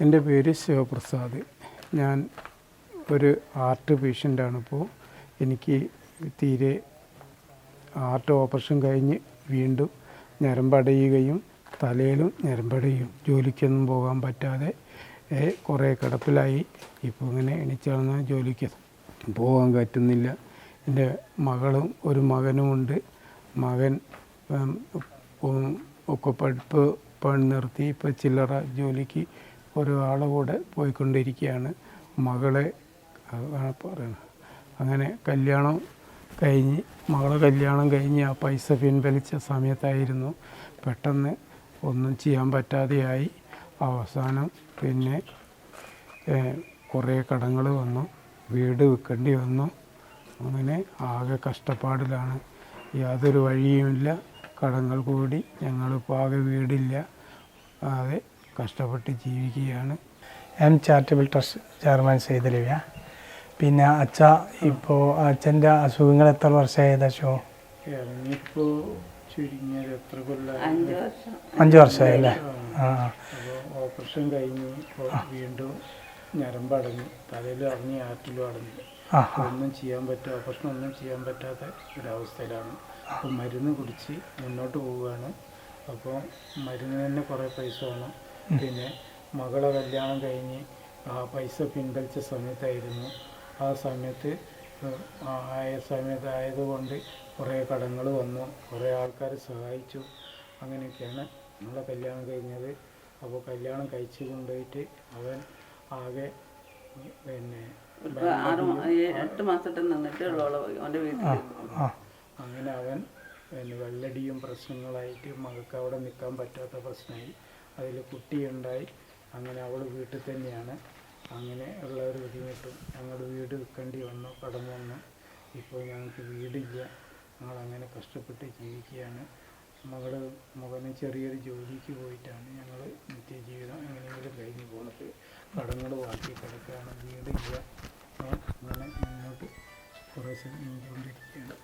എൻ്റെ പേര് ശിവപ്രസാദ്. ഞാൻ ഒരു ഹാർട്ട് പേഷ്യൻ്റാണിപ്പോൾ. എനിക്ക് തീരെ ഹാർട്ട് ഓപ്പറേഷൻ കഴിഞ്ഞ് വീണ്ടും ഞരമ്പടയുകയും തലയിലും ഞരമ്പടയും ജോലിക്കൊന്നും പോകാൻ പറ്റാതെ കുറേ കിടപ്പിലായി. ഇപ്പോൾ ഇങ്ങനെ എണീച്ചാൽ ജോലിക്ക് പോകാൻ പറ്റുന്നില്ല. എൻ്റെ മകളും ഒരു മകനുമുണ്ട്. മകൻ ഒക്കെ പഠിപ്പ് നിർത്തി ഇപ്പോൾ ചില്ലറ ജോലിക്ക് ഒരാളെ കൂടെ പോയിക്കൊണ്ടിരിക്കുകയാണ്. മകളെ പറയുന്നത് അങ്ങനെ മകളെ കല്യാണം കഴിഞ്ഞ് ആ പൈസ പിൻവലിച്ച സമയത്തായിരുന്നു പെട്ടെന്ന് ഒന്നും ചെയ്യാൻ പറ്റാതെയായി. അവസാനം പിന്നെ കുറേ കടങ്ങൾ വന്നു, വീട് വിൽക്കേണ്ടി വന്നു. അങ്ങനെ ആകെ കഷ്ടപ്പാടിലാണ്. യാതൊരു വഴിയുമില്ല. കടങ്ങൾ കൂടി ഞങ്ങളിപ്പോൾ ആകെ വീടില്ല, ആകെ കഷ്ടപ്പെട്ട് ജീവിക്കുകയാണ്. ചാരിറ്റബിൾ ട്രസ്റ്റ് ചെയർമാൻ സെയ്തലവിയ. പിന്നെ ഇപ്പോൾ അച്ഛൻ്റെ അസുഖങ്ങൾ എത്ര വർഷമായി? ഏകദേശം ഇറങ്ങിയപ്പോൾ ചുരുങ്ങിയത് എത്ര കൊല്ലം? 5 വർഷമായി അല്ലേ? ഓപ്പറേഷൻ കഴിഞ്ഞ് ഇപ്പോൾ വീണ്ടും ഞരമ്പടഞ്ഞു, തലയിലും അടഞ്ഞ് ഹാർട്ടിലും അടഞ്ഞു. ഒന്നും ചെയ്യാൻ പറ്റുക, ഓപ്പറേഷൻ ഒന്നും ചെയ്യാൻ പറ്റാത്ത ഒരവസ്ഥയിലാണ്. അപ്പോൾ മരുന്ന് കുടിച്ച് മുന്നോട്ട് പോവുകയാണ്. അപ്പോൾ മരുന്ന് തന്നെ കുറേ പൈസ വേണം. പിന്നെ മകളെ കല്യാണം കഴിഞ്ഞ് ആ പൈസ പിൻവലിച്ച സമയത്തായിരുന്നു. ആ സമയത്തായതുകൊണ്ട് കുറേ കടങ്ങൾ വന്നു, കുറേ ആൾക്കാർ സഹായിച്ചു. അങ്ങനെയൊക്കെയാണ് നമ്മളെ കല്യാണം കഴിഞ്ഞത്. അപ്പോൾ കല്യാണം കഴിച്ചു കൊണ്ടുപോയിട്ട് അവൻ ആകെ പിന്നെ 8 മാസത്തെ അങ്ങനെ അവൻ പിന്നെ വെള്ളടിയും പ്രശ്നങ്ങളായിട്ട് മകൾക്ക് അവിടെ നിൽക്കാൻ പറ്റാത്ത പ്രശ്നമായി. അതിൽ കുട്ടിയുണ്ടായി. അങ്ങനെ അവൾ വീട്ടിൽ തന്നെയാണ്. അങ്ങനെ ഉള്ള ഒരു ബുദ്ധിമുട്ടും ഞങ്ങൾ വീട് വിൽക്കേണ്ടി വന്നു, കടം വന്നു. ഇപ്പോൾ ഞങ്ങൾക്ക് വീടില്ല. ഞങ്ങളങ്ങനെ കഷ്ടപ്പെട്ട് ജീവിക്കുകയാണ്. മകന് ചെറിയൊരു ജോലിക്ക് പോയിട്ടാണ് ഞങ്ങൾ നിത്യജീവിതം എങ്ങനെയെങ്കിലും കഴിഞ്ഞ് പോകുന്നത്. കടങ്ങൾ ബാക്കി കിടക്കുകയാണ്, വീടില്ല. അങ്ങനെ മുന്നോട്ട് കുറേ നീങ്ങിക്കൊണ്ടിരിക്കുകയാണ്.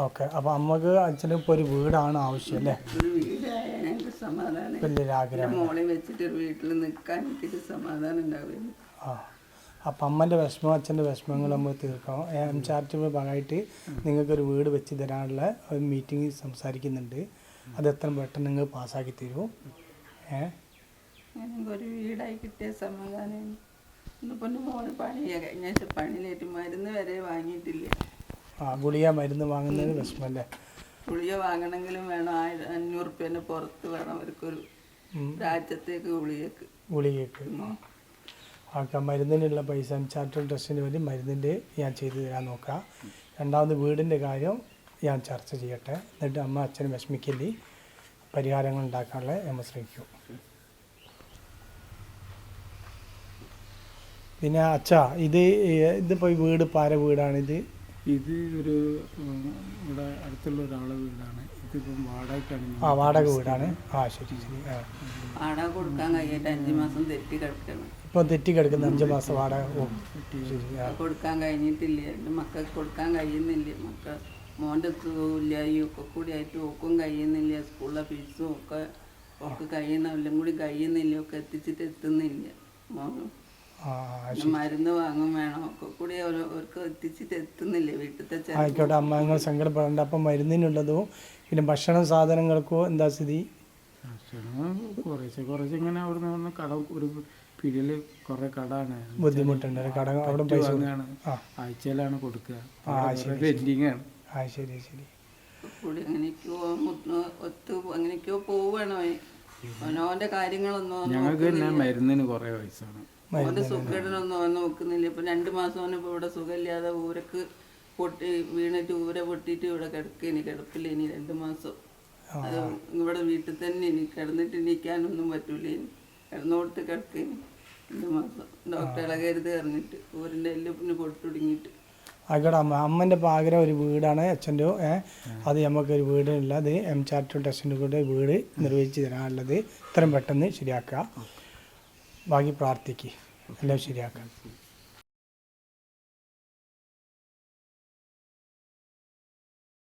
ഓക്കെ. അപ്പോൾ അമ്മക്ക് അച്ഛന് ഇപ്പോൾ ഒരു വീടാണ് ആവശ്യം അല്ലേ? വലിയൊരു ആഗ്രഹം. മോളെ വെച്ചിട്ട് ഒരു വീട്ടിൽ നിൽക്കാൻ എനിക്കൊരു സമാധാനം ഉണ്ടാവില്ല. അപ്പം അമ്മൻ്റെ വിഷമം അച്ഛൻ്റെ വിഷമങ്ങൾ നമ്മൾ തീർക്കാം. ചാരിറ്റബിൾ ഭാഗമായിട്ട് നിങ്ങൾക്കൊരു വീട് വെച്ച് തരാനുള്ള ഒരു മീറ്റിംഗ് സംസാരിക്കുന്നുണ്ട്. അത് എത്ര പെട്ടെന്ന് നിങ്ങൾ പാസ്സാക്കി തരുമോ? ഒരു വീടായി കിട്ടിയ സമാധാനം. ഇന്നിപ്പോൾ മോള് പണിയിലേറ്റ് മരുന്ന് വരെ വാങ്ങിയിട്ടില്ല. ഗുളിക മരുന്ന് വാങ്ങുന്നതിന് വിഷമല്ലേ? ഗുളിക വാങ്ങണമെങ്കിലും വേണം 500 റുപ്യേൻ്റെ പുറത്ത് വേണം അവർക്കൊരു രാജ്യത്തേക്ക് ഗുളികക്ക്. ഓക്കെ. മരുന്നിനുള്ള പൈസ ചാരിറ്റബിൾ ട്രസ്റ്റിന് വേണ്ടി മരുന്നിൻ്റെ ഞാൻ ചെയ്തു തരാൻ നോക്കാം. രണ്ടാമത് വീടിൻ്റെ കാര്യം ഞാൻ ചർച്ച ചെയ്യട്ടെ. എന്നിട്ട് അമ്മ അച്ഛന് വിഷമിക്കല്ലേ, പരിഹാരങ്ങൾ ഉണ്ടാക്കാനുള്ള നമ്മൾ ശ്രമിക്കും. പിന്നെ ഇതിപ്പോൾ ഈ വീട് പാര വീടാണിത്? ഇത് ഒരു ഇവിടെ അടുത്തുള്ള ഒരാളെ വീടാണ്. ഇതിപ്പം വാടകയ്ക്കാണ്. വാടക വീടാണ്. ശരി. വാടക കൊടുക്കാൻ കഴിയായിട്ട് 5 മാസം തെറ്റി കിടക്കണം. ഇപ്പോൾ തെറ്റി കിടക്കുന്ന 5 മാസം വാടക കൊടുക്കാൻ കഴിഞ്ഞിട്ടില്ല. എൻ്റെ മക്കൾക്ക് കൊടുക്കാൻ കഴിയുന്നില്ല. മോൻ്റെ സുഖമില്ല, ഈ ഒക്കെ കൂടി ആയിട്ട് ഒക്കും കഴിയുന്നില്ല. സ്കൂളിലെ ഫീസും ഒക്കെ കഴിയുന്ന എല്ലാം കൂടി കഴിയുന്നില്ല. ഒക്കെ എത്തിച്ചിട്ട് മോനും മരുന്ന് വാങ്ങും വേണം. ഒക്കെ കൂടി അവർക്ക് എത്തിച്ചിട്ട് എത്തുന്നില്ല വീട്ടിലത്തെ. ആയിക്കോട്ടെ അമ്മ, നിങ്ങൾ സങ്കടപ്പെടേണ്ട. അപ്പം മരുന്നിനുള്ളതോ പിന്നെ ഭക്ഷണ സാധനങ്ങൾക്കോ എന്താ സ്ഥിതി? കുറച്ച് ഇങ്ങനെ അവിടെ നിന്ന് കടം, ഒരു പിടിയിൽ കുറേ കടാണ്, ബുദ്ധിമുട്ടുണ്ട്. കട അവിടെ പൈസ ആഴ്ചയിലാണ് കൊടുക്കുക. ശരി. അങ്ങനെയൊക്കെയോ പോവണോ അവനോന്റെ കാര്യങ്ങളൊന്നും ഞങ്ങൾക്ക് തന്നെ മരുന്നിന് കുറേ പൈസയാണ്. അവന്റെ സുഖേടനൊന്നും അവൻ നോക്കുന്നില്ല. ഇപ്പൊ 2 മാസം അവനിപ്പോ ഇവിടെ സുഖമില്ലാതെ ഊരക്ക് വീണിട്ട് ഊര പൊട്ടിയിട്ട് ഇവിടെ കിടപ്പില്ലേനി 2 മാസം. അത് ഇവിടെ വീട്ടിൽ തന്നെ കിടന്നിട്ട് എണീക്കാനൊന്നും പറ്റൂല. കിടന്നോട്ട് കിടക്കേനി 2 മാസം. ഡോക്ടറെ കരുത് പറഞ്ഞിട്ട് ഊരിൻ്റെ എല്ലിന് പൊട്ടുടങ്ങിയിട്ട്. ആയിക്കോട്ടെ അമ്മ. അമ്മൻ്റെ ആഗ്രഹം ഒരു വീടാണ് അച്ഛൻ്റെ. അത് നമുക്കൊരു വീടിനുള്ള അത് ചാരിറ്റബിൾ ട്രസ്റ്റിൻ്റെ കൂടെ വീട് നിർവഹിച്ച് തരാനുള്ളത് എത്രയും പെട്ടെന്ന് ശരിയാക്കുക. ബാക്കി പ്രാർത്ഥിക്കുക, എല്ലാം ശരിയാക്കാം.